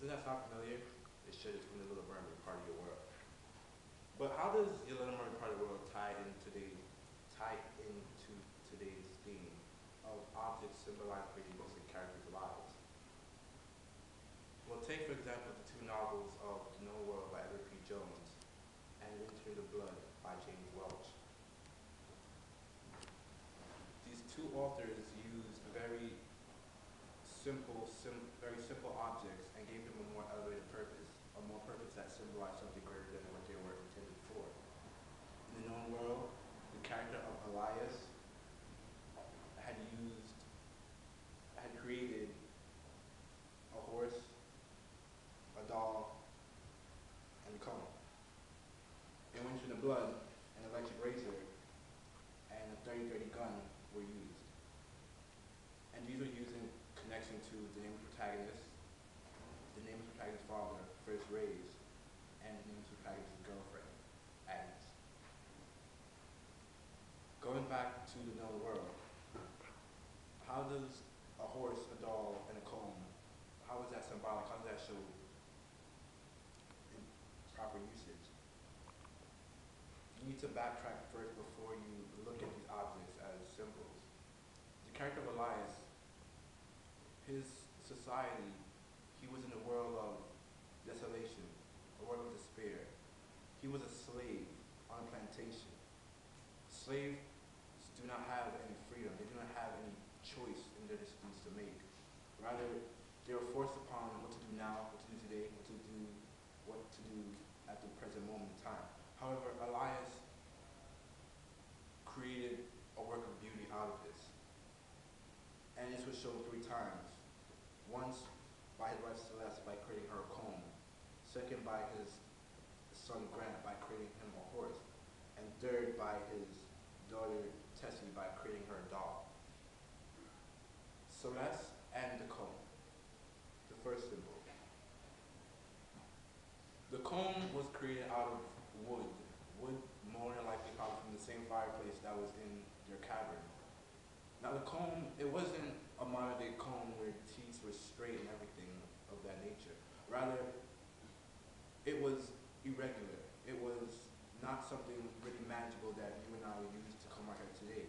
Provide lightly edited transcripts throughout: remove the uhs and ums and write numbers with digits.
Does that sound familiar? It should. It's from the Little Mermaid part of your world. But how does your Little Mermaid part of the world tie into today's theme of objects symbolize creating books and characters' lives? Well, take for example the two novels of The Known World by Edward P. Jones and Winter in the Blood by James Welch. These two authors used very simple objects and gave them a more elevated purpose, a more purpose that symbolized something greater than what they were intended for. In The Known World, the character of Elias had created a horse, a doll, and a comb. In Winter in the Blood, an electric razor and a 30-30 gun were used. And these were used in connection to the name of the protagonist, the name of the protagonist's father, first Ray's, and the name of the protagonist's girlfriend, Agnes. Going back to The Known World, how does a horse, a doll, and a comb, how is that symbolic? How does that show in proper usage? You need to backtrack first before you look at these objects as symbols. The character of Elias, his society, he was in a world of desolation, a world of despair. He was a slave on a plantation. Slaves do not have any freedom. They do not have any choice in their decisions to make. Rather, they are forced upon what to do now, what to do today, what to do at the present moment in time. However, Elias created a work of beauty out of this. And this was shown 3 times. Once by his wife Celeste by creating her a comb. Second by his son Grant by creating him a horse. And third by his daughter Tessie by creating her a doll. Celeste and the comb. The first symbol. The comb was created out of wood. Wood more than likely probably from the same fireplace that was in their cavern. Now the comb, it wasn't a modern day comb where the teeth were straight and everything of that nature. Rather, it was irregular. It was not something really magical that you and I would use to comb our hair today.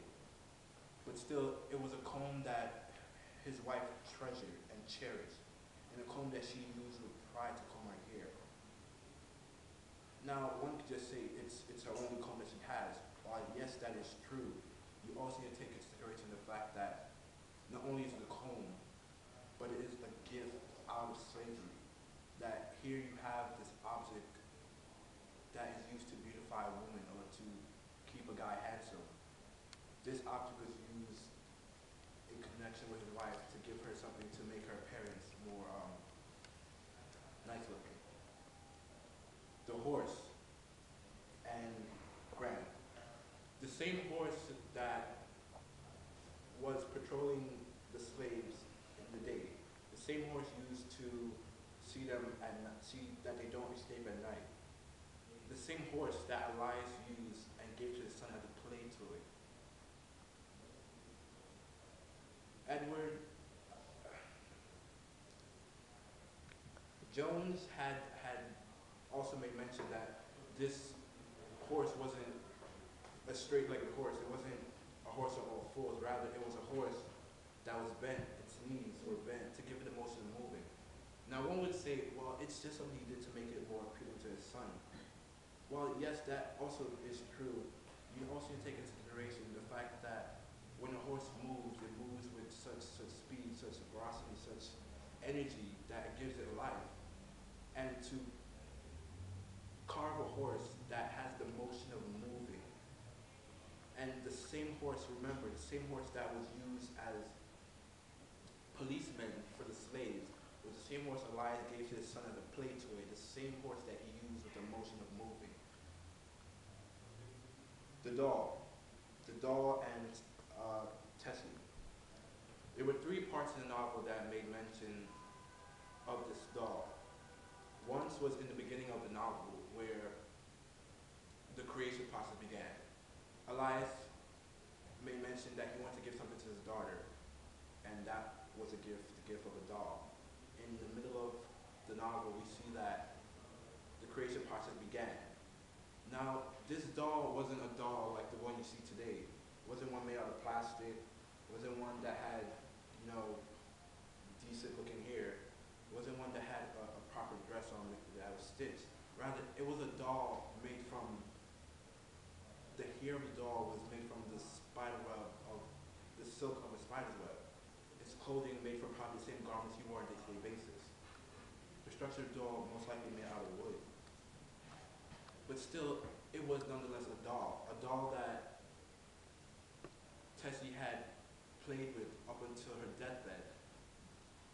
But still, it was a comb that his wife treasured and cherished, and a comb that she used with pride to comb her hair. Now, one could just say it's her only comb that she has. While yes, that is true, you also need to take into consideration the fact that not only is it a comb, but it is a gift out of slavery. That here you have this object that is used to beautify a woman or to keep a guy handsome. This object was used in connection with his wife to give her something to make her appearance more nice looking. The horse and Grant. The same horse that was patrolling the slaves in the day. The same horse used to see that they don't escape at night. The same horse that Elias used and gave to his son as a play toy. Edward Jones had also made mention that this horse wasn't a straight-legged horse. It wasn't a horse of all fours. Rather, it was a horse that was bent. Its knees were bent to give it the motion of moving. Now, one would say, well, it's just something he did to make it more appealing to his son. While yes, that also is true, you also need to take into consideration the fact that when a horse moves, it moves with such speed, such ferocity, such energy that it gives it life. And to carve a horse that has the motion of moving, and the same horse, remember, the same horse that was used as policemen for the slaves was the same horse Elias gave to his son as a play toy, the same horse that he used with the motion of moving. The doll and Tessie. There were 3 parts in the novel that made mention of this doll. Once was in the beginning of the novel where the creation process began. Elias made mention that he wanted to give something to his daughter, and that was the gift of a doll. In the middle of the novel, we see that the creation process began. Now, this doll wasn't a doll like the one you see today. It wasn't one made out of plastic. It wasn't one that had, decent looking hair. It wasn't one that had a proper dress on that was stitched. Rather, it was a doll made from, the hair of the doll was made from the spider web of, the silk of a spider's web. Its clothing made from probably the same garments he wore on a day-to-day basis. The structure of the doll most likely made out of wood. But still, it was nonetheless a doll that Tessie had played with up until her deathbed.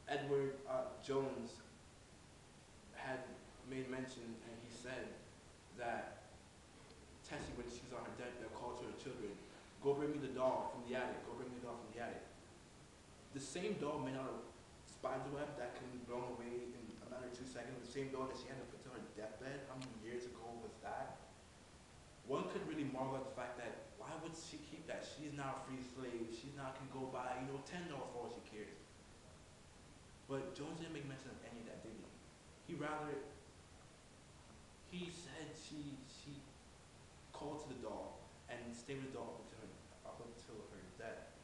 Edward Jones had made mention, and he said that Tessie, when she was on her deathbed, called to her children, "Go bring me the doll from the attic, go bring me the doll from the attic." The same doll made out of spider's web that can be blown away in a matter of 2 seconds, the same doll that she had up until her deathbed, how many years ago was that? One could really marvel at the fact that, why would she keep that? She's now a free slave, she now can go buy, $10 for all she cares. But Jones didn't make mention of any of that, did he? He said she called to the doll and stayed with the doll up until her death.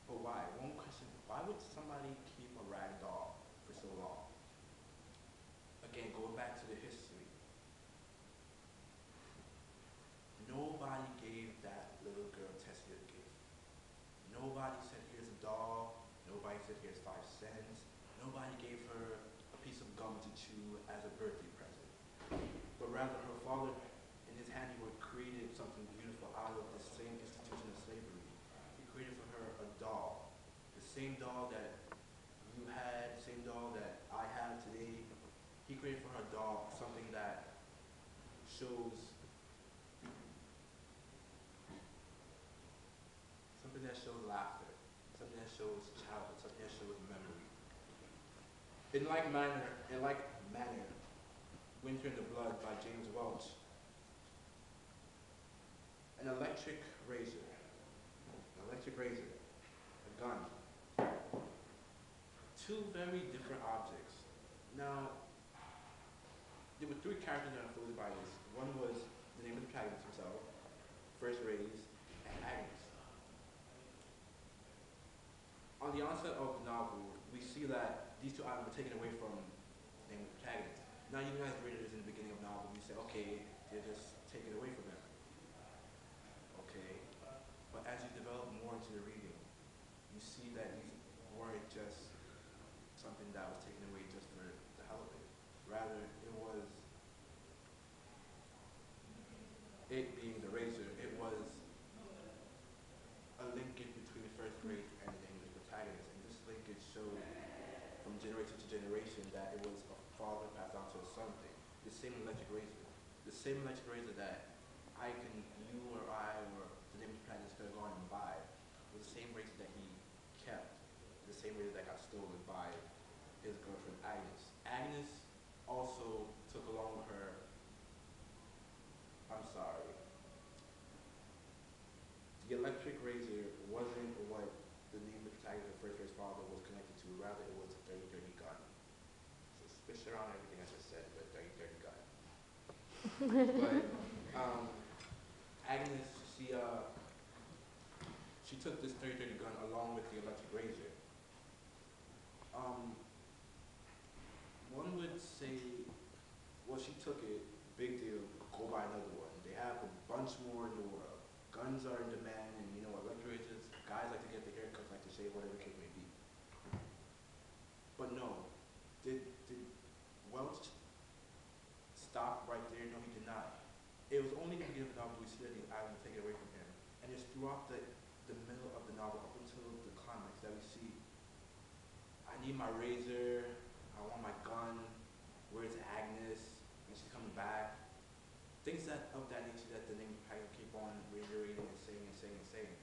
But why? One question, why would somebody keep a rag doll for so long? Again, going back to the history. Nobody gave that little girl Tessie a gift. Nobody said, "Here's a doll." Nobody said, "Here's 5 cents." Nobody gave her a piece of gum to chew as a birthday present. But rather, her father, in his handiwork, created something beautiful out of the same institution of slavery. He created for her a doll. The same doll that you had, the same doll that I have today. He created for her a doll something that shows laughter, something that shows childhood, something that shows memory. In like manner, Winter in the Blood by James Welch. An electric razor, a gun. Two very different objects. Now, there were 3 characters that were influenced by this. One was the name of the protagonist himself, First Rays, and Agnes. On the onset of the novel, we see that these 2 items were taken away from the name of the protagonist. Now, you guys readers in the beginning of the novel, you say, okay, they're just taken away from him. Okay, but as you develop more into the reading, you see that these weren't just something that was taken away just for the hell of it. Rather, it was it being the razor, it was a linkage between the First Grade and the name of the protagonist. And this linkage showed from generation to generation that it was a father passed on to a son thing. The same electric razor that you or I, or the name of the protagonist could have gone and buy, was the same razor that he kept, the same razor that got stolen by his girlfriend Agnes. Agnes also took along with her, the electric razor wasn't what the name of the protagonist of First Race father was connected to, rather it was a 30-30 gun. So switch around everything I just said, but 30-30 gun. But Agnes, she took this 30-30 gun along with the electric razor. One would say, well, she took it, big deal, go buy another one. They have a bunch more in the world. Guns are in demand, and electric razors, guys like to get the haircuts, like to shave, whatever the case may be. But no, did Welch stop right there? No, he did not. It was only in the beginning of the novel we see that these items were taken away from him. And it's throughout the middle of the novel, up until the climax, that we see, I need my razor, I want my gun, where's Agnes, when she's coming back. Things of that nature that the name of the keep on reiterating and saying.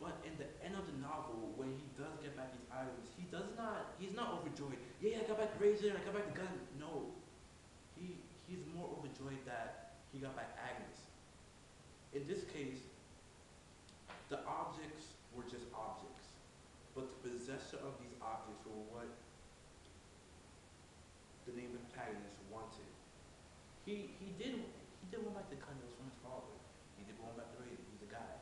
But in the end of the novel, when he does get back these items, he's not overjoyed. Yeah, I got back the razor, I got back the gun. No, he's more overjoyed that he got back Agnes. In this case, the objects were just objects, but the possessor of these objects were what he did one back to Kanye from his father. He did one back to Ray. He's a guy,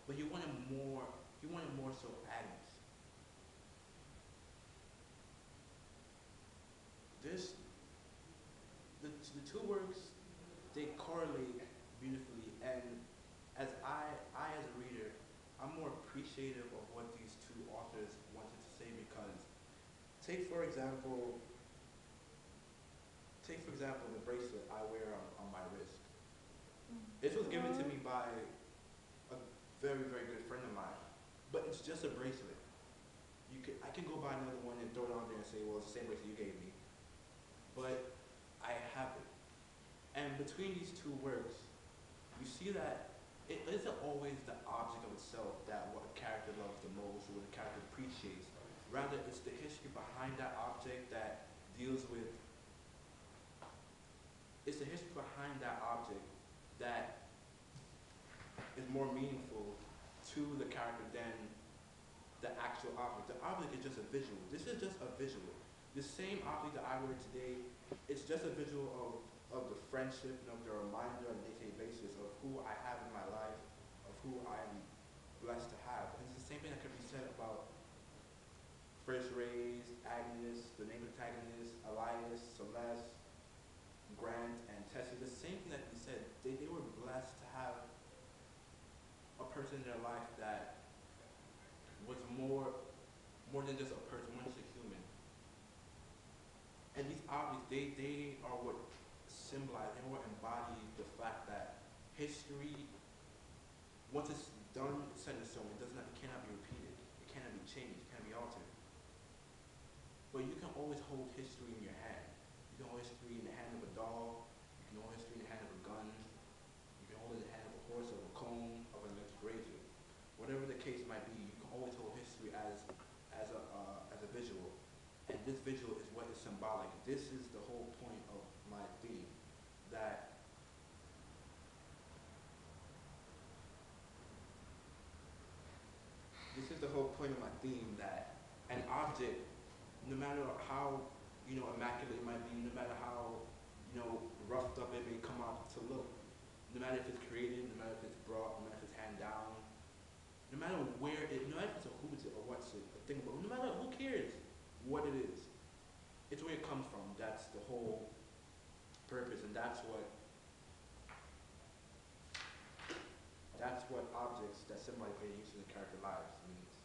but he wanted more. He wanted more so Agnes. This the two works, they correlate beautifully, and as I as a reader, I'm more appreciative of what these two authors wanted to say because take for example take for example the bracelet I wear on my wrist. This was given to me by a very, very good friend of mine, but it's just a bracelet. I can go buy another one and throw it on there and say, well, it's the same bracelet you gave me, but I have it. And between these two works, you see that it isn't always the object of itself that what a character loves the most or what a character appreciates. Rather, it's the history behind that object that deals with, it's the history behind that object that is more meaningful to the character than the actual object. The object is just a visual. This is just a visual. The same object that I wear today, it's just a visual of the friendship and of the reminder on a day-to-day basis of who I have in my life, of who I am blessed to have. And it's the same thing that could be said about First Rays, Agnes, the name protagonist, Elias, Celeste, Grant, and Tessie. The same thing that can be said. They were blessed to have a person in their life that was more than just a person, more than just a human. And these objects, they are what symbolize, they are what embody the fact that history, once it's done, it's set in stone. It cannot be repeated. It cannot be changed. It cannot be altered. But you can always hold history in your hand. You can hold history in the hand of a doll. You can hold history in the hand of a gun. You can hold it in the hand of a horse, of a comb, of an electric razor. Whatever the case might be, you can always hold history as a visual. And this visual is what is symbolic. This is the whole point of my theme. That this is the whole point of my theme, that an object, no matter how immaculate it might be, no matter how roughed up it may come out to look, no matter if it's created, no matter if it's brought, no matter if it's handed down, no matter where it, no matter if it's a who's it or what's it, a thing about, no matter who cares what it is, it's where it comes from. That's the whole purpose, and that's what objects that symbolize creating use in the character lives means.